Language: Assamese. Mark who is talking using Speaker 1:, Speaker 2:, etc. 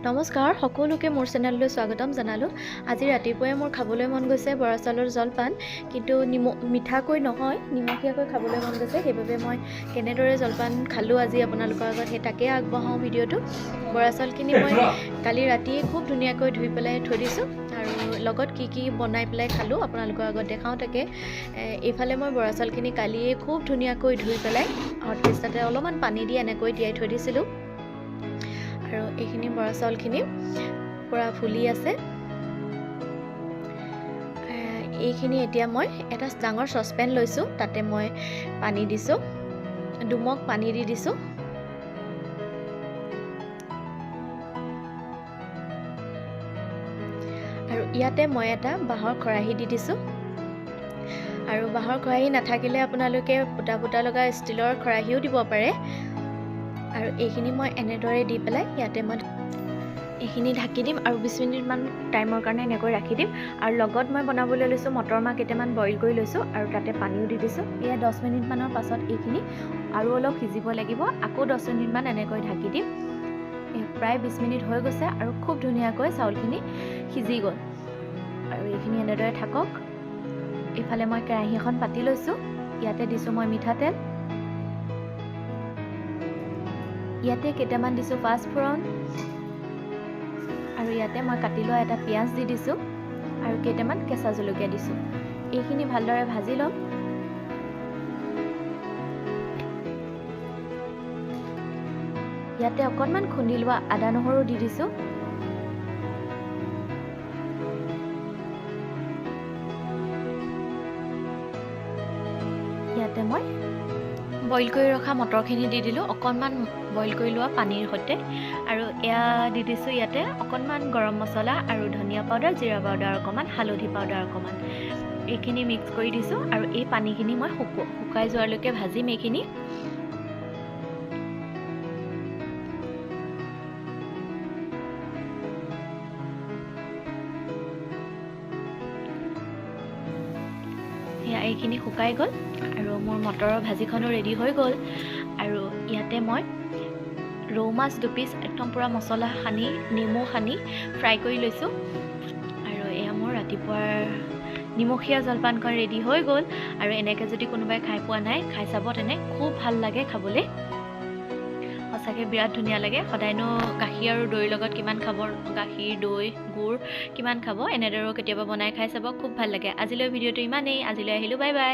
Speaker 1: নমস্কাৰ সকলোকে মোৰ চেনেললৈ স্বাগতম জনালোঁ। আজি ৰাতিপুৱাই মোৰ খাবলৈ মন গৈছে বৰা চাউলৰ জলপান, কিন্তু মিঠাকৈ নহয়, নিমখীয়াকৈ খাবলৈ মন গৈছে। সেইবাবে মই কেনেদৰে জলপান খালোঁ আজি আপোনালোকৰ আগত সেই তাকে আগবঢ়াওঁ ভিডিঅ'টো। বৰা চাউলখিনি মই কালি ৰাতিয়ে খুব ধুনীয়াকৈ ধুই পেলাই থৈ দিছোঁ, আৰু লগত কি বনাই পেলাই খালোঁ আপোনালোকৰ আগত দেখাওঁ তাকে। এইফালে মই বৰা চাউলখিনি কালিয়ে খুব ধুনীয়াকৈ ধুই পেলাই হটকেছ তাতে অলপমান পানী দি এনেকৈ তিয়াই থৈ দিছিলোঁ, আৰু এইখিনি বৰা চাউলখিনি পূৰা ফুলি আছে। এইখিনি এতিয়া মই এটা ডাঙৰ চচপেন লৈছোঁ, তাতে মই পানী দিছোঁ, দুমগ পানী দি দিছোঁ। আৰু ইয়াতে মই এটা বাঁহৰ খৰাহী দি দিছোঁ, আৰু বাঁহৰ খৰাহী নাথাকিলে আপোনালোকে ফুটা লগা ষ্টিলৰ খৰাহীও দিব পাৰে। আৰু এইখিনি মই এনেদৰে দি পেলাই ইয়াতে মই এইখিনি ঢাকি দিম আৰু 20 মিনিটমান টাইমৰ কাৰণে এনেকৈ ৰাখি দিম। আৰু লগত মই বনাবলৈ লৈছোঁ মটৰ মাহ কেইটামান বইল কৰি লৈছোঁ, আৰু তাতে পানীও দি দিছোঁ। এয়া 10 মিনিটমানৰ পাছত এইখিনি আৰু অলপ সিজিব লাগিব, আকৌ 10 মিনিটমান এনেকৈ ঢাকি দিম। প্ৰায় 20 মিনিট হৈ গৈছে আৰু খুব ধুনীয়াকৈ চাউলখিনি সিজি গ'ল। আৰু এইখিনি এনেদৰে থাকক। এইফালে মই কেৰাহী এখন পাতি লৈছোঁ, ইয়াতে দিছোঁ মই মিঠাতেল, ইয়াতে কেইটামান দিছোঁ পাঁচফোৰণ, আৰু ইয়াতে মই কাটি লোৱা এটা পিঁয়াজ দি দিছোঁ, আৰু কেইটামান কেঁচা জলকীয়া দিছোঁ। এইখিনি ভালদৰে ভাজি ল'ম। ইয়াতে অকণমান খুন্দি লোৱা আদা নহৰু দি দিছোঁ। ইয়াতে মই বইল কৰি ৰখা মটৰখিনি দি দিলোঁ, অকণমান বইল কৰি লোৱা পানীৰ সৈতে। আৰু এয়া দি দিছোঁ ইয়াতে অকণমান গৰম মছলা আৰু ধনিয়া পাউডাৰ, জিৰা পাউডাৰ অকণমান, হালধি পাউডাৰ অকণমান, এইখিনি মিক্স কৰি দিছোঁ। আৰু এই পানীখিনি মই শুকাই যোৱালৈকে ভাজিম এইখিনি। এইখিনি শুকাই গ'ল, আৰু মোৰ মটৰৰ ভাজিখনো ৰেডি হৈ গ'ল। আৰু ইয়াতে মই ৰৌ মাছ 2 পিচ একদম পূৰা মছলা সানি, নেমু সানি ফ্ৰাই কৰি লৈছোঁ। আৰু এয়া মোৰ ৰাতিপুৱাৰ নিমখীয়া জলপানখন ৰেডি হৈ গ'ল। আৰু এনেকৈ যদি কোনোবাই খাই পোৱা নাই, খাই চাব, তেনে খুব ভাল লাগে খাবলৈ, সঁচাকৈ বিৰাট ধুনীয়া লাগে। সদায়নো গাখীৰ আৰু দৈৰ লগত কিমান খাব, গাখীৰ, দৈ, গুড় কিমান খাব, এনেদৰেও কেতিয়াবা বনাই খাই চাব, খুব ভাল লাগে। আজিলৈ ভিডিঅ'টো ইমানেই, আজিলৈ আহিলোঁ, বাই বাই।